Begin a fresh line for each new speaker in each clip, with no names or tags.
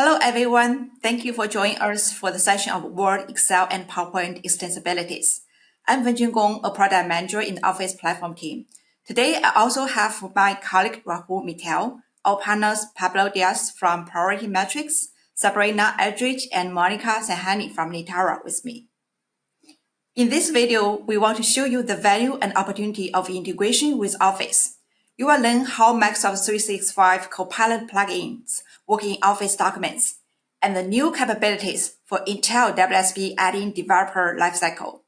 Hello, everyone. Thank you for joining us for the session of Word, Excel, and PowerPoint Extensibilities. I'm Wenjun Gong, a product manager in the Office platform team. Today, I also have my colleague Rahul Mittal, our partners Pablo Diaz from Priority Metrics, Sabrina Eldridge, and Monika Sanghani from Litera with me. In this video, we want to show you the value and opportunity of integration with Office. You will learn how Microsoft 365 Copilot plugins work in Office documents, and the new capabilities for Intel WSB adding developer lifecycle.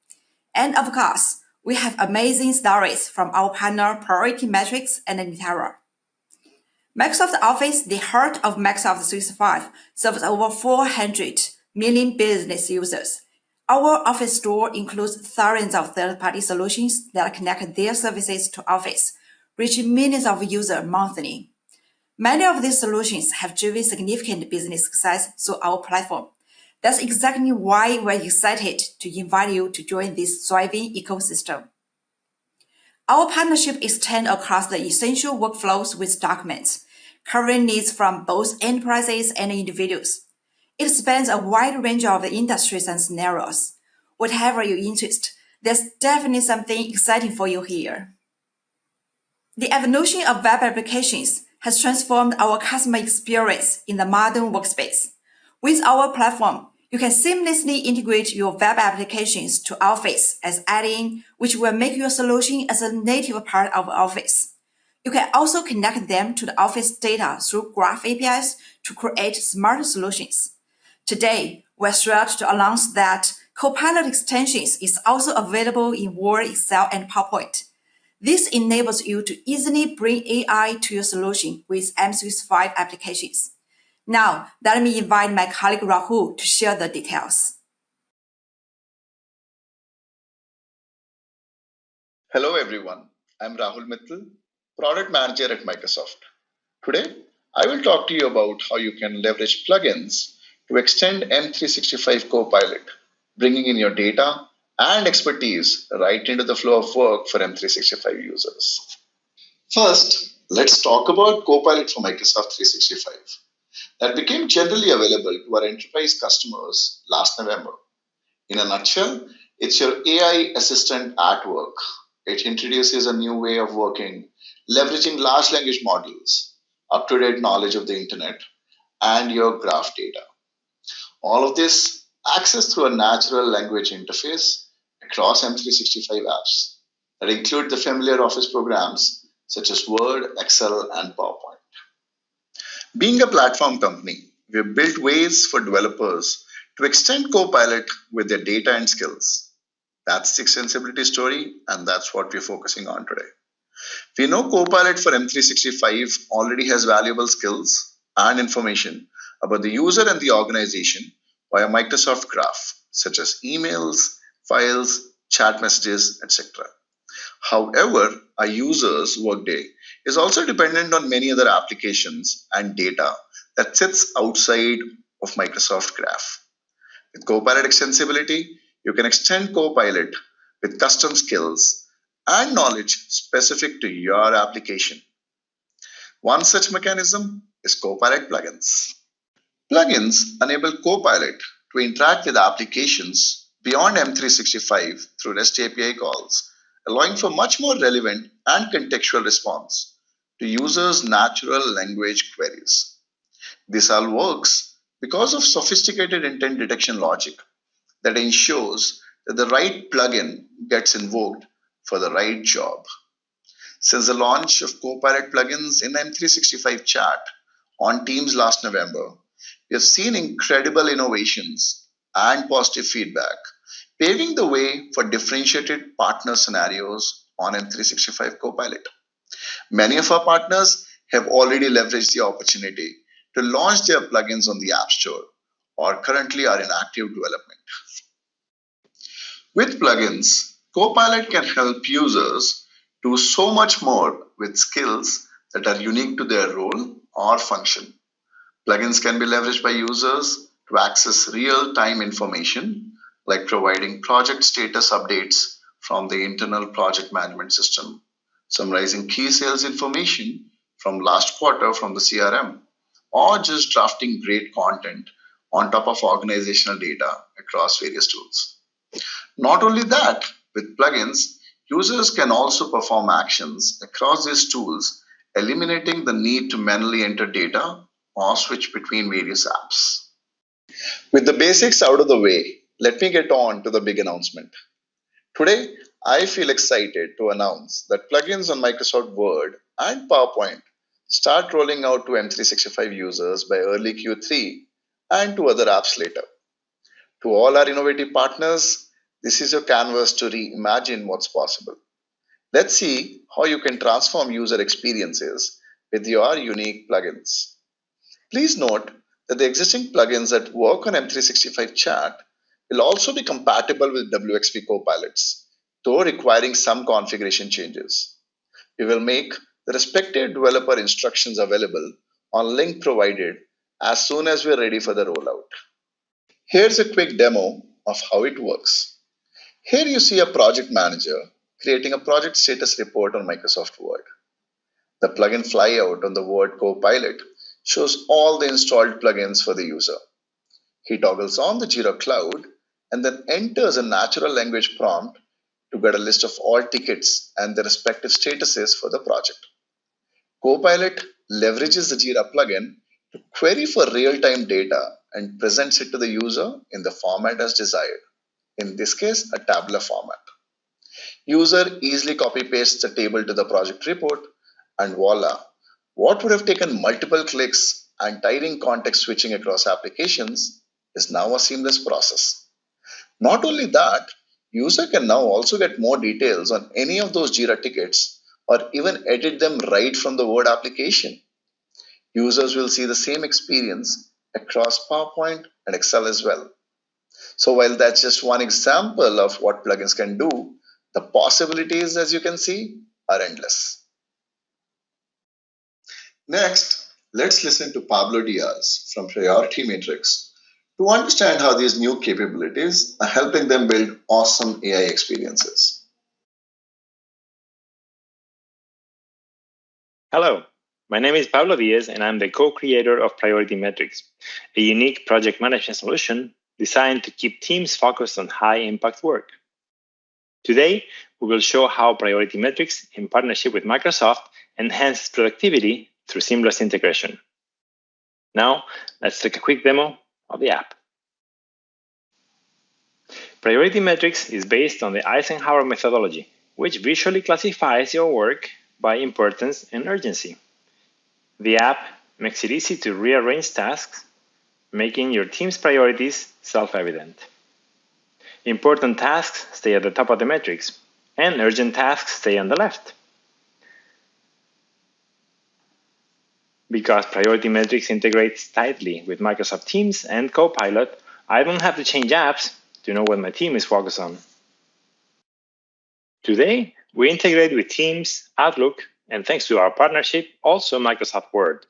And of course, we have amazing stories from our partner Priority Metrics and Litera. Microsoft Office, the heart of Microsoft 365, serves over 400 million business users. Our Office store includes thousands of third-party solutions that connect their services to Office, reaching millions of users monthly. Many of these solutions have driven significant business success through our platform. That's exactly why we're excited to invite you to join this thriving ecosystem. Our partnership extends across the essential workflows with documents, covering needs from both enterprises and individuals. It spans a wide range of industries and scenarios. Whatever your interest, there's definitely something exciting for you here. The evolution of web applications has transformed our customer experience in the modern workspace. With our platform, you can seamlessly integrate your web applications to Office as add-in, which will make your solution as a native part of Office. You can also connect them to the Office data through Graph APIs to create smart solutions. Today, we're thrilled to announce that Copilot extensions is also available in Word, Excel, and PowerPoint. This enables you to easily bring AI to your solution with M365 applications. Now, let me invite my colleague Rahul to share the details.
Hello, everyone. I'm Rahul Mittal, Product Manager at Microsoft. Today, I will talk to you about how you can leverage plugins to extend M365 Copilot, bringing in your data and expertise right into the flow of work for M365 users. First, let's talk about Copilot for Microsoft 365 that became generally available to our enterprise customers last November. In a nutshell, it's your AI assistant at work. It introduces a new way of working, leveraging large language models, up-to-date knowledge of the internet, and your graph data. All of this accessed through a natural language interface across M365 apps that include the familiar Office programs such as Word, Excel, and PowerPoint. Being a platform company, we have built ways for developers to extend Copilot with their data and skills. That's the extensibility story, and that's what we're focusing on today. We know Copilot for M365 already has valuable skills and information about the user and the organization via Microsoft Graph, such as emails, files, chat messages, etc. However, a user's workday is also dependent on many other applications and data that sits outside of Microsoft Graph. With Copilot Extensibility, you can extend Copilot with custom skills and knowledge specific to your application. One such mechanism is Copilot plugins. Plugins enable Copilot to interact with applications beyond M365 through REST API calls, allowing for much more relevant and contextual response to users' natural language queries. This all works because of sophisticated intent detection logic that ensures that the right plugin gets invoked for the right job. Since the launch of Copilot plugins in M365 Chat on Teams last November, we have seen incredible innovations and positive feedback, paving the way for differentiated partner scenarios on M365 Copilot. Many of our partners have already leveraged the opportunity to launch their plugins on the App Store or currently are in active development. With plugins, Copilot can help users do so much more with skills that are unique to their role or function. Plugins can be leveraged by users to access real-time information, like providing project status updates from the internal project management system, summarizing key sales information from last quarter from the CRM, or just drafting great content on top of organizational data across various tools. Not only that, with plugins, users can also perform actions across these tools, eliminating the need to manually enter data or switch between various apps. With the basics out of the way, let me get on to the big announcement. Today, I feel excited to announce that plugins on Microsoft Word and PowerPoint start rolling out to M365 users by early Q3 and to other apps later. To all our innovative partners, this is your canvas to reimagine what's possible. Let's see how you can transform user experiences with your unique plugins. Please note that the existing plugins that work on M365 Chat will also be compatible with WXP copilots, though requiring some configuration changes. We will make the respective developer instructions available on link provided as soon as we're ready for the rollout. Here's a quick demo of how it works. Here you see a project manager creating a project status report on Microsoft Word. The plugin flyout on the Word Copilot shows all the installed plugins for the user. He toggles on the Jira Cloud and then enters a natural language prompt to get a list of all tickets and their respective statuses for the project. Copilot leverages the Jira plugin to query for real-time data and presents it to the user in the format as desired. In this case, a tabular format. User easily copy-pastes the table to the project report, and voila, what would have taken multiple clicks and tiring context switching across applications is now a seamless process. Not only that, user can now also get more details on any of those Jira tickets or even edit them right from the Word application. Users will see the same experience across PowerPoint and Excel as well. So while that's just one example of what plugins can do, the possibilities, as you can see, are endless. Next, let's listen to Pablo Diaz from Priority Matrix to understand how these new capabilities are helping them build awesome AI experiences.
Hello, my name is Pablo Diaz and I'm the co-creator of Priority Metrics, a unique project management solution designed to keep teams focused on high-impact work. Today, we will show how Priority Metrics, in partnership with Microsoft, enhances productivity through seamless integration. Now, let's take a quick demo of the app. Priority Metrics is based on the Eisenhower methodology, which visually classifies your work by importance and urgency. The app makes it easy to rearrange tasks, making your team's priorities self-evident. Important tasks stay at the top of the metrics, and urgent tasks stay on the left. Because Priority Metrics integrates tightly with Microsoft Teams and Copilot, I don't have to change apps to know what my team is focused on. Today, we integrate with Teams, Outlook, and thanks to our partnership, also Microsoft Word.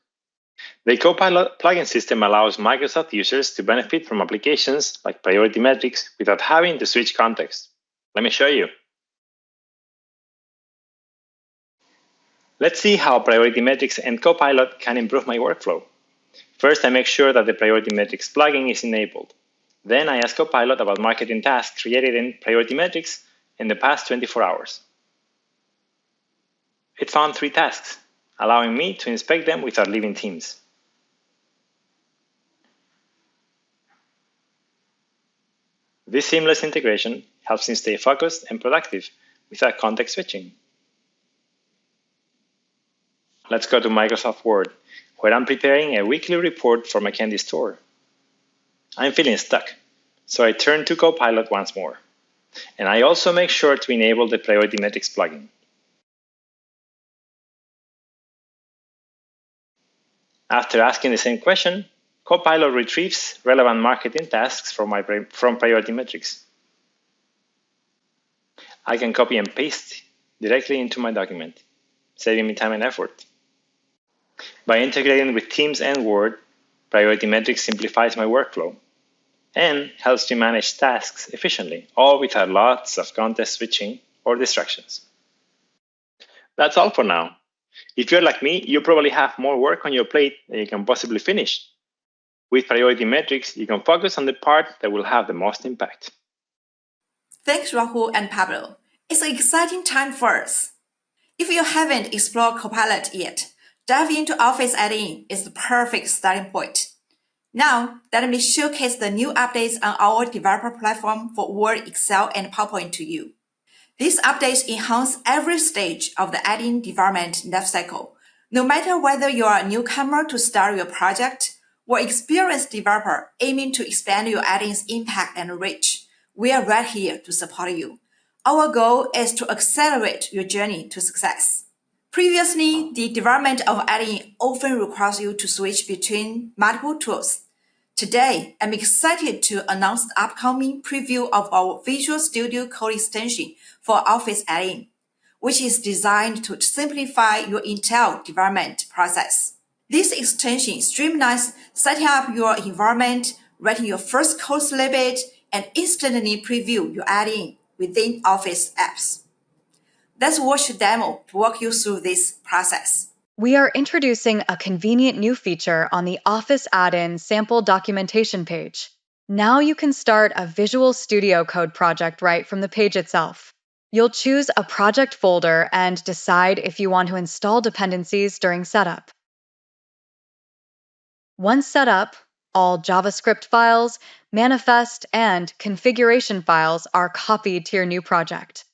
The Copilot plugin system allows Microsoft users to benefit from applications like Priority Metrics without having to switch context. Let me show you. Let's see how Priority Metrics and Copilot can improve my workflow. First, I make sure that the Priority Metrics plugin is enabled. Then I ask Copilot about marketing tasks created in Priority Metrics in the past 24 hours. It found 3 tasks, allowing me to inspect them without leaving Teams. This seamless integration helps me stay focused and productive without context switching. Let's go to Microsoft Word, where I'm preparing a weekly report for my candy store. I'm feeling stuck, so I turn to Copilot once more. And I also make sure to enable the Priority Metrics plugin. After asking the same question, Copilot retrieves relevant marketing tasks from Priority Metrics. I can copy and paste directly into my document, saving me time and effort. By integrating with Teams and Word, Priority Metrics simplifies my workflow and helps me manage tasks efficiently, all without lots of context switching or distractions. That's all for now. If you're like me, you probably have more work on your plate than you can possibly finish. With priority metrics, you can focus on the part that will have the most impact.
Thanks, Rahul and Pablo. It's an exciting time for us. If you haven't explored Copilot yet, dive into Office Add-in is the perfect starting point. Now, let me showcase the new updates on our developer platform for Word, Excel, and PowerPoint to you. These updates enhance every stage of the add-in development lifecycle. No matter whether you are a newcomer to start your project or experienced developer aiming to expand your add-in's impact and reach, we are right here to support you. Our goal is to accelerate your journey to success. Previously, the development of add-in often requires you to switch between multiple tools. Today, I'm excited to announce the upcoming preview of our Visual Studio Code extension for Office Add-in, which is designed to simplify your entire development process. This extension streamlines setting up your environment, writing your first code snippet, and instantly preview your add-in within Office apps. Let's watch a demo to walk you through this process.
We are introducing a convenient new feature on the Office Add-in sample documentation page. Now you can start a Visual Studio Code project right from the page itself. You'll choose a project folder and decide if you want to install dependencies during setup. Once set up, all JavaScript files, manifest, and configuration files are copied to your new project.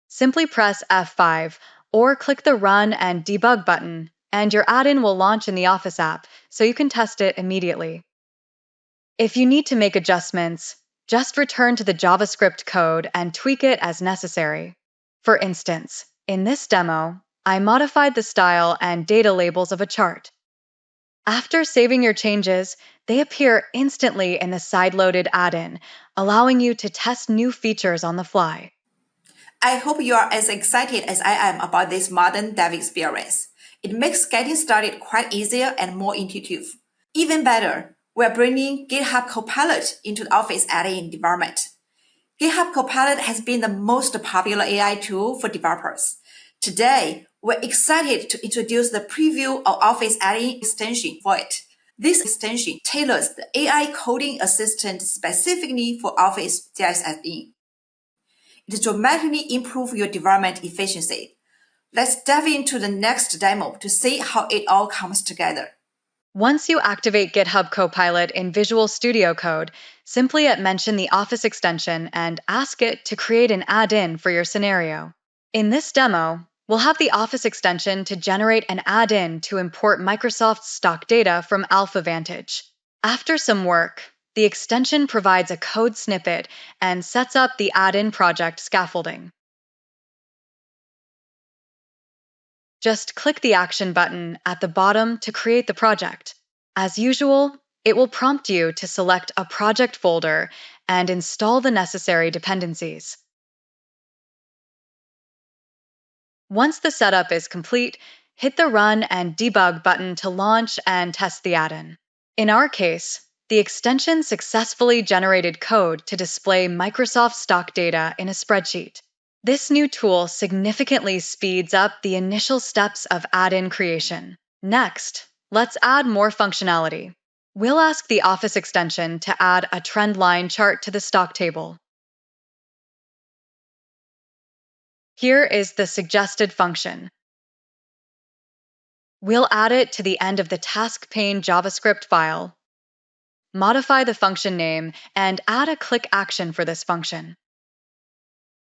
Simply press F5 or click the Run and Debug button, and your add-in will launch in the Office app, so you can test it immediately. If you need to make adjustments, just return to the JavaScript code and tweak it as necessary. For instance, in this demo, I modified the style and data labels of a chart. After saving your changes, they appear instantly in the side-loaded add-in, allowing you to test new features on the fly.
I hope you are as excited as I am about this modern dev experience. It makes getting started quite easier and more intuitive. Even better, we're bringing GitHub Copilot into the Office add-in development. GitHub Copilot has been the most popular AI tool for developers. Today, we're excited to introduce the preview of Office add-in extension for it. This extension tailors the AI coding assistant specifically for Office JS add-in. It dramatically improves your development efficiency. Let's dive into the next demo to see how it all comes together.
Once you activate GitHub Copilot in Visual Studio Code, simply mention the Office extension and ask it to create an add-in for your scenario. In this demo, we'll have the Office extension to generate an add-in to import Microsoft's stock data from 𝗦𝗲𝗸𝗸. After some work, the extension provides a code snippet and sets up the add-in project scaffolding. Just click the Action button at the bottom to create the project. As usual, it will prompt you to select a project folder and install the necessary dependencies. Once the setup is complete, hit the Run and Debug button to launch and test the add-in. In our case, the extension successfully generated code to display Microsoft stock data in a spreadsheet. This new tool significantly speeds up the initial steps of add-in creation. Next, let's add more functionality. We'll ask the Office extension to add a trend line chart to the stock table. Here is the suggested function. We'll add it to the end of the task pane JavaScript file, modify the function name, and add a click action for this function.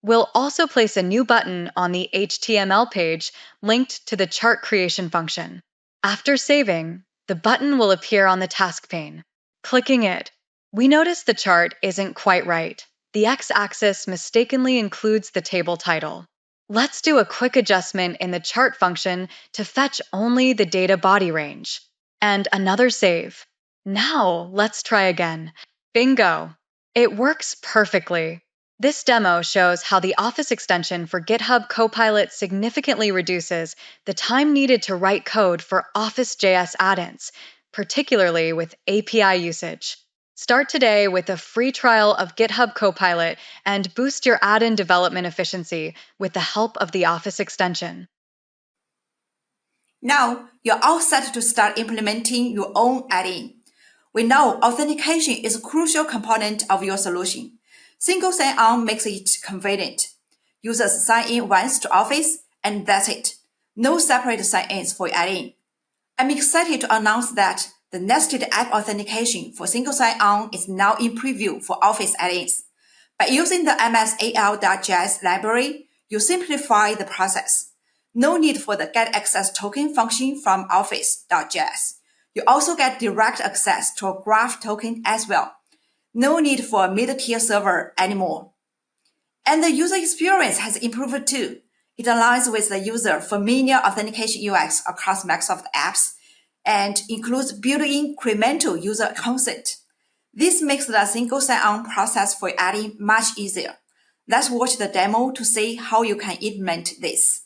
We'll also place a new button on the HTML page linked to the chart creation function. After saving, the button will appear on the task pane. Clicking it, we notice the chart isn't quite right. The x-axis mistakenly includes the table title. Let's do a quick adjustment in the chart function to fetch only the data body range. And another save. Now let's try again. Bingo! It works perfectly. This demo shows how the Office extension for GitHub Copilot significantly reduces the time needed to write code for Office.js add-ins, particularly with API usage. Start today with a free trial of GitHub Copilot and boost your add-in development efficiency with the help of the Office extension.
Now, you're all set to start implementing your own add-in. We know authentication is a crucial component of your solution. Single sign-on makes it convenient. Users sign in once to Office, and that's it. No separate sign-ins for add-in. I'm excited to announce that the nested app authentication for single sign-on is now in preview for Office add-ins. By using the msal.js library, you simplify the process. No need for the get access token function from office.js. You also get direct access to a graph token as well. No need for a mid-tier server anymore. And the user experience has improved too. It aligns with the user familiar authentication UX across Microsoft apps and includes built-in incremental user consent. This makes the single sign-on process for adding much easier. Let's watch the demo to see how you can implement this.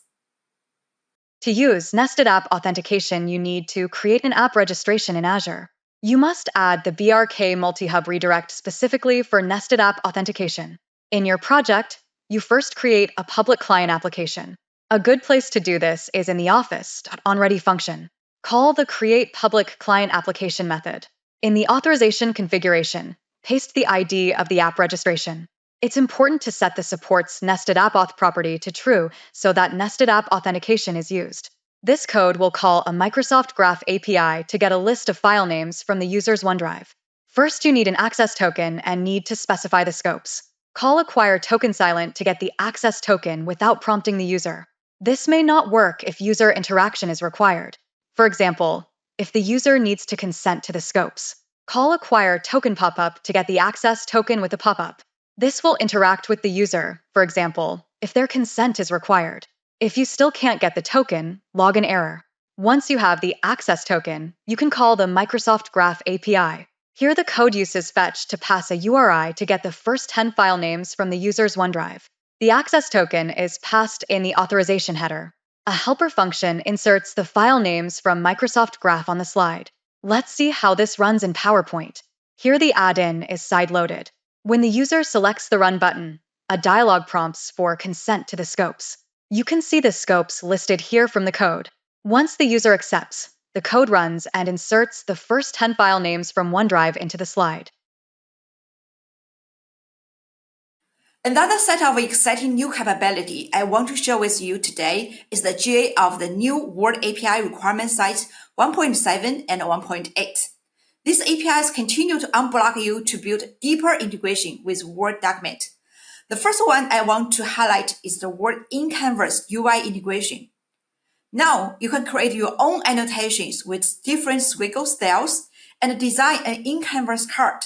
To use nested app authentication, you need to create an app registration in Azure. You must add the BRK multi-hub redirect specifically for nested app authentication. In your project, you first create a public client application. A good place to do this is in the Office.onReady function. Call the create public client application method. In the authorization configuration, paste the ID of the app registration. It's important to set the supports nested app auth property to true so that nested app authentication is used. This code will call a Microsoft Graph API to get a list of file names from the user's OneDrive. First, you need an access token and need to specify the scopes. Call acquire token silent to get the access token without prompting the user. This may not work if user interaction is required. For example, if the user needs to consent to the scopes. Call acquire token popup to get the access token with a popup. This will interact with the user, for example, if their consent is required. If you still can't get the token, log an error. Once you have the access token, you can call the Microsoft Graph API. Here the code uses fetch to pass a URI to get the first 10 file names from the user's OneDrive. The access token is passed in the authorization header. A helper function inserts the file names from Microsoft Graph on the slide. Let's see how this runs in PowerPoint. Here the add-in is side-loaded. When the user selects the Run button, a dialog prompts for consent to the scopes. You can see the scopes listed here from the code. Once the user accepts, the code runs and inserts the first 10 file names from OneDrive into the slide.
Another set of exciting new capability I want to share with you today is the GA of the new Word API requirement site 1.7 and 1.8. These APIs continue to unblock you to build deeper integration with Word document. The first one I want to highlight is the Word in-canvas UI integration. Now, you can create your own annotations with different squiggle styles and design an in-canvas card.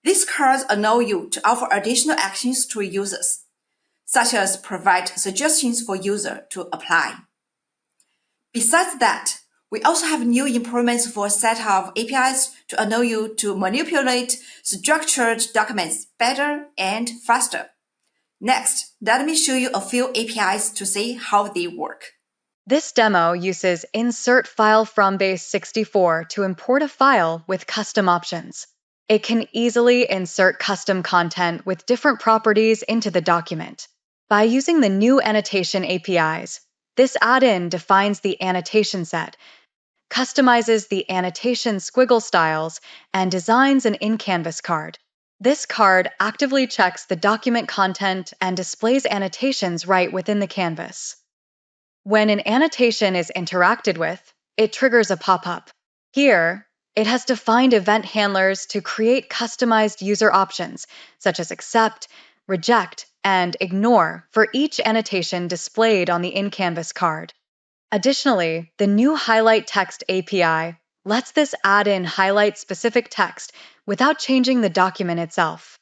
These cards allow you to offer additional actions to users, such as provide suggestions for users to apply. Besides that, we also have new improvements for a set of APIs to allow you to manipulate structured documents better and faster. Next, let me show you a few APIs to see how they work.
This demo uses insert file from base64 to import a file with custom options. It can easily insert custom content with different properties into the document. By using the new annotation APIs, this add-in defines the annotation set, customizes the annotation squiggle styles, and designs an in-canvas card. This card actively checks the document content and displays annotations right within the canvas. When an annotation is interacted with, it triggers a pop-up. Here, it has defined event handlers to create customized user options, such as accept, reject, and ignore for each annotation displayed on the in-canvas card. Additionally, the new Highlight Text API lets this add-in highlight specific text without changing the document itself.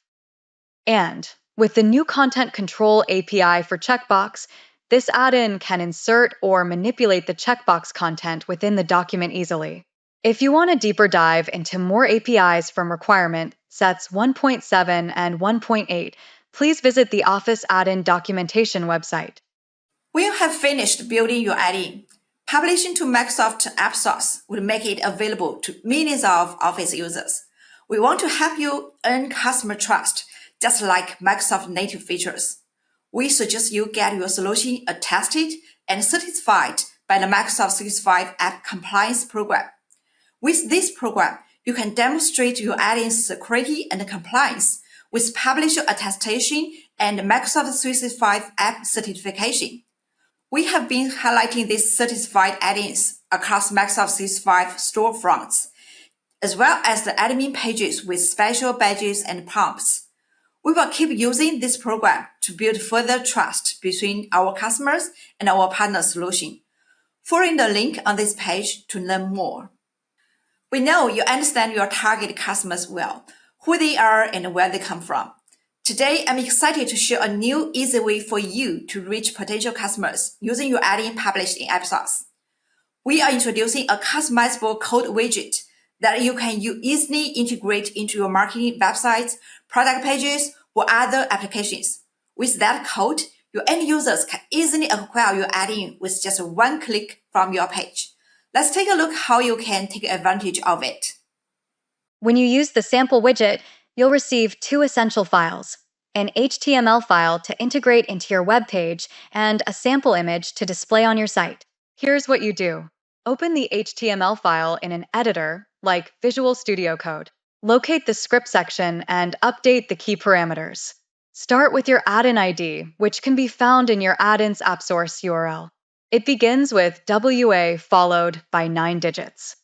And with the new Content Control API for checkbox, this add-in can insert or manipulate the checkbox content within the document easily. If you want a deeper dive into more APIs from requirement sets 1.7 and 1.8, please visit the Office add-in documentation website.
When you have finished building your add-in, publishing to Microsoft App Source will make it available to millions of Office users. We want to help you earn customer trust, just like Microsoft native features. We suggest you get your solution attested and certified by the Microsoft 365 App Compliance Program. With this program, you can demonstrate your add-in's security and compliance with publisher attestation and Microsoft 365 App certification. We have been highlighting these certified add-ins across Microsoft 365 storefronts, as well as the admin pages with special badges and prompts. We will keep using this program to build further trust between our customers and our partner solution. Follow the link on this page to learn more. We know you understand your target customers well, who they are and where they come from. Today, I'm excited to share a new, easy way for you to reach potential customers using your add-in published in AppSource. We are introducing a customizable code widget that you can easily integrate into your marketing websites, product pages, or other applications. With that code, your end users can easily acquire your add-in with just one click from your page. Let's take a look how you can take advantage of it.
When you use the sample widget, you'll receive two essential files: an HTML file to integrate into your web page and a sample image to display on your site. Here's what you do. Open the HTML file in an editor, like Visual Studio Code. Locate the script section and update the key parameters. Start with your add-in ID, which can be found in your add-in's AppSource URL. It begins with WA followed by 9 digits.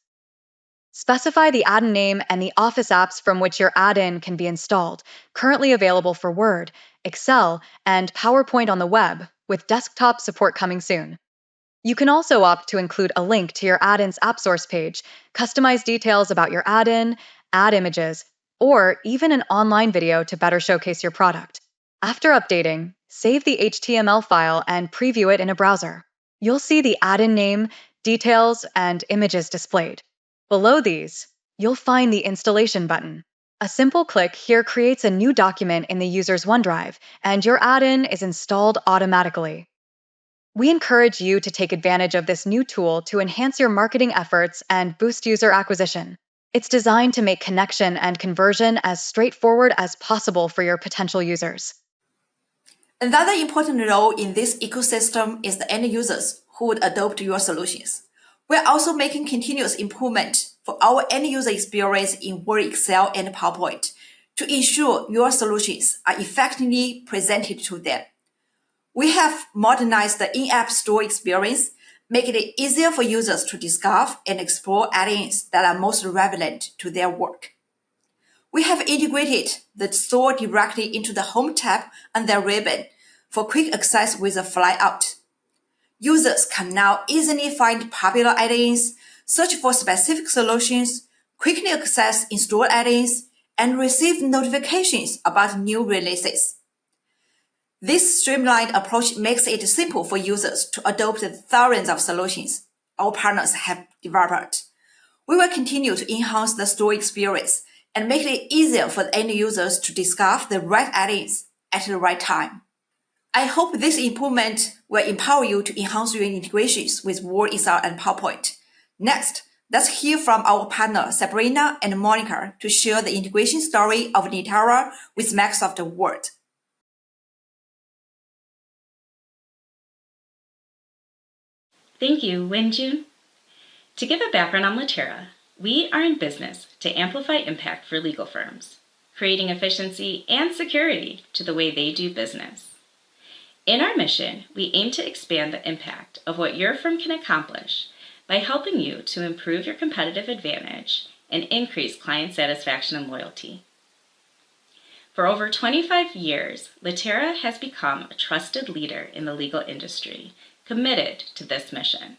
Specify the add-in name and the Office apps from which your add-in can be installed, currently available for Word, Excel, and PowerPoint on the web, with desktop support coming soon. You can also opt to include a link to your add-in's AppSource page, customize details about your add-in, add images, or even an online video to better showcase your product. After updating, save the HTML file and preview it in a browser. You'll see the add-in name, details, and images displayed. Below these, you'll find the installation button. A simple click here creates a new document in the user's OneDrive, and your add-in is installed automatically. We encourage you to take advantage of this new tool to enhance your marketing efforts and boost user acquisition. It's designed to make connection and conversion as straightforward as possible for your potential users.
Another important role in this ecosystem is the end users who would adopt your solutions. We're also making continuous improvement for our end user experience in Word, Excel, and PowerPoint to ensure your solutions are effectively presented to them. We have modernized the in-app store experience, making it easier for users to discover and explore add-ins that are most relevant to their work. We have integrated the store directly into the Home tab on their ribbon for quick access with a flyout. Users can now easily find popular add-ins, search for specific solutions, quickly access installed add-ins, and receive notifications about new releases. This streamlined approach makes it simple for users to adopt the thousands of solutions our partners have developed. We will continue to enhance the store experience and make it easier for the end users to discover the right add-ins at the right time. I hope this improvement will empower you to enhance your integrations with Word, Excel, and PowerPoint. Next, let's hear from our partner Sabrina and Monika to share the integration story of Litera with Microsoft Word.
Thank you, Wenjun. To give a background on Litera, we are in business to amplify impact for legal firms, creating efficiency and security to the way they do business. In our mission, we aim to expand the impact of what your firm can accomplish by helping you to improve your competitive advantage and increase client satisfaction and loyalty. For over 25 years, Litera has become a trusted leader in the legal industry, committed to this mission.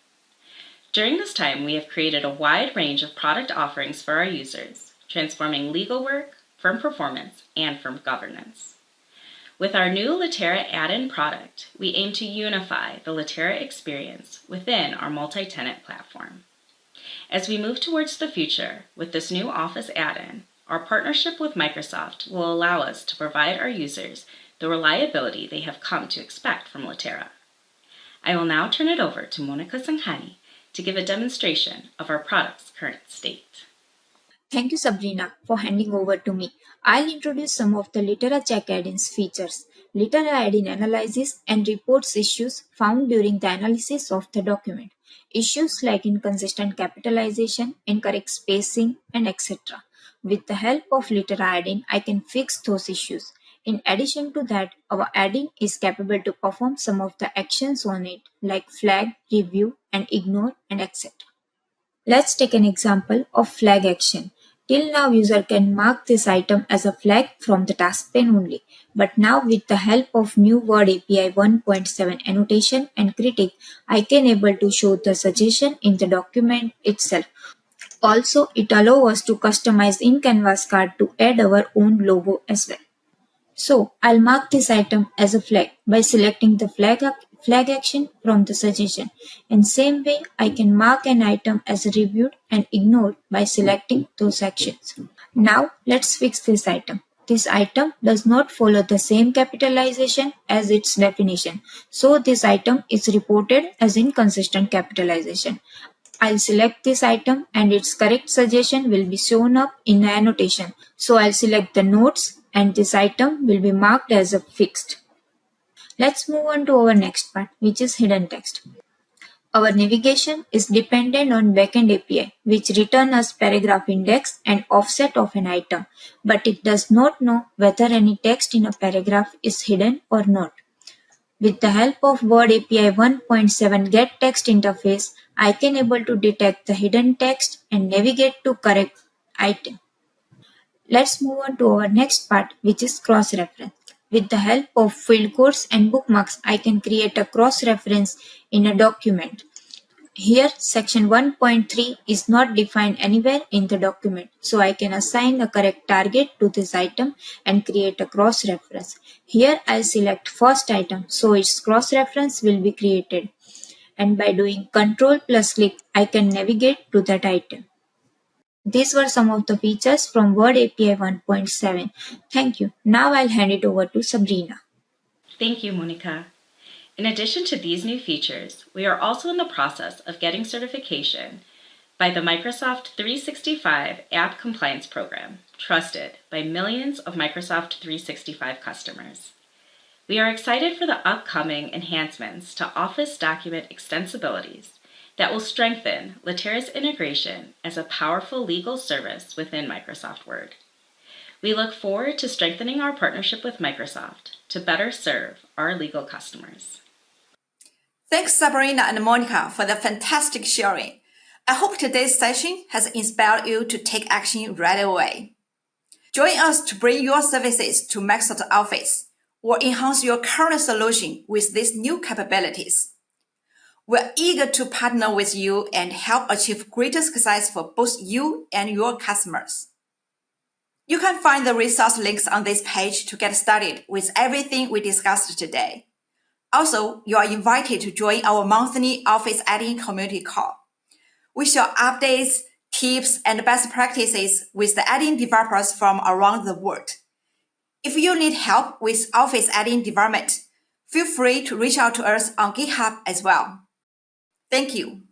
During this time, we have created a wide range of product offerings for our users, transforming legal work, firm performance, and firm governance. With our new Litera add-in product, we aim to unify the Litera experience within our multi-tenant platform. As we move towards the future with this new Office add-in, our partnership with Microsoft will allow us to provide our users the reliability they have come to expect from Litera. I will now turn it over to Monika Sanghani to give a demonstration of our product's current state.
Thank you, Sabrina, for handing over to me. I'll introduce some of the Litera check add-ins features. Litera add-in analyzes and reports issues found during the analysis of the document. Issues like inconsistent capitalization, incorrect spacing, and etc. With the help of Litera add-in, I can fix those issues. In addition to that, our add-in is capable to perform some of the actions on it, like flag, review, and ignore, and etc. Let's take an example of flag action. Till now, user can mark this item as a flag from the task pane only. But now with the help of new Word API 1.7 annotation and critic, I can able to show the suggestion in the document itself. Also, it allows us to customize in Canvas card to add our own logo as well. So, I'll mark this item as a flag by selecting the flag action from the suggestion. In same way, I can mark an item as reviewed and ignored by selecting those actions. Now, let's fix this item. This item does not follow the same capitalization as its definition. So, this item is reported as inconsistent capitalization. I'll select this item and its correct suggestion will be shown up in the annotation. So I'll select the notes and this item will be marked as a fixed. Let's move on to our next part, which is hidden text. Our navigation is dependent on backend API, which return us paragraph index and offset of an item, but it does not know whether any text in a paragraph is hidden or not. With the help of Word API 1.7 Get Text interface, I can able to detect the hidden text and navigate to correct item. Let's move on to our next part, which is cross-reference. With the help of field codes and bookmarks, I can create a cross-reference in a document. Here, section 1.3 is not defined anywhere in the document, so I can assign a correct target to this item and create a cross-reference. Here, I'll select first item, so its cross-reference will be created. And by doing Ctrl plus click, I can navigate to that item. These were some of the features from Word API 1.7. Thank you. Now I'll hand it over to Sabrina.
Thank you, Monika. In addition to these new features, we are also in the process of getting certification by the Microsoft 365 App Compliance Program, trusted by millions of Microsoft 365 customers. We are excited for the upcoming enhancements to Office document extensibilities that will strengthen Litera's integration as a powerful legal service within Microsoft Word. We look forward to strengthening our partnership with Microsoft to better serve our legal customers.
Thanks, Sabrina and Monika, for the fantastic sharing. I hope today's session has inspired you to take action right away. Join us to bring your services to Microsoft Office or enhance your current solution with these new capabilities. We're eager to partner with you and help achieve greater success for both you and your customers. You can find the resource links on this page to get started with everything we discussed today. Also, you are invited to join our monthly Office Add-in community call. We share updates, tips, and best practices with the add-in developers from around the world. If you need help with Office add-in development, feel free to reach out to us on GitHub as well. Thank you.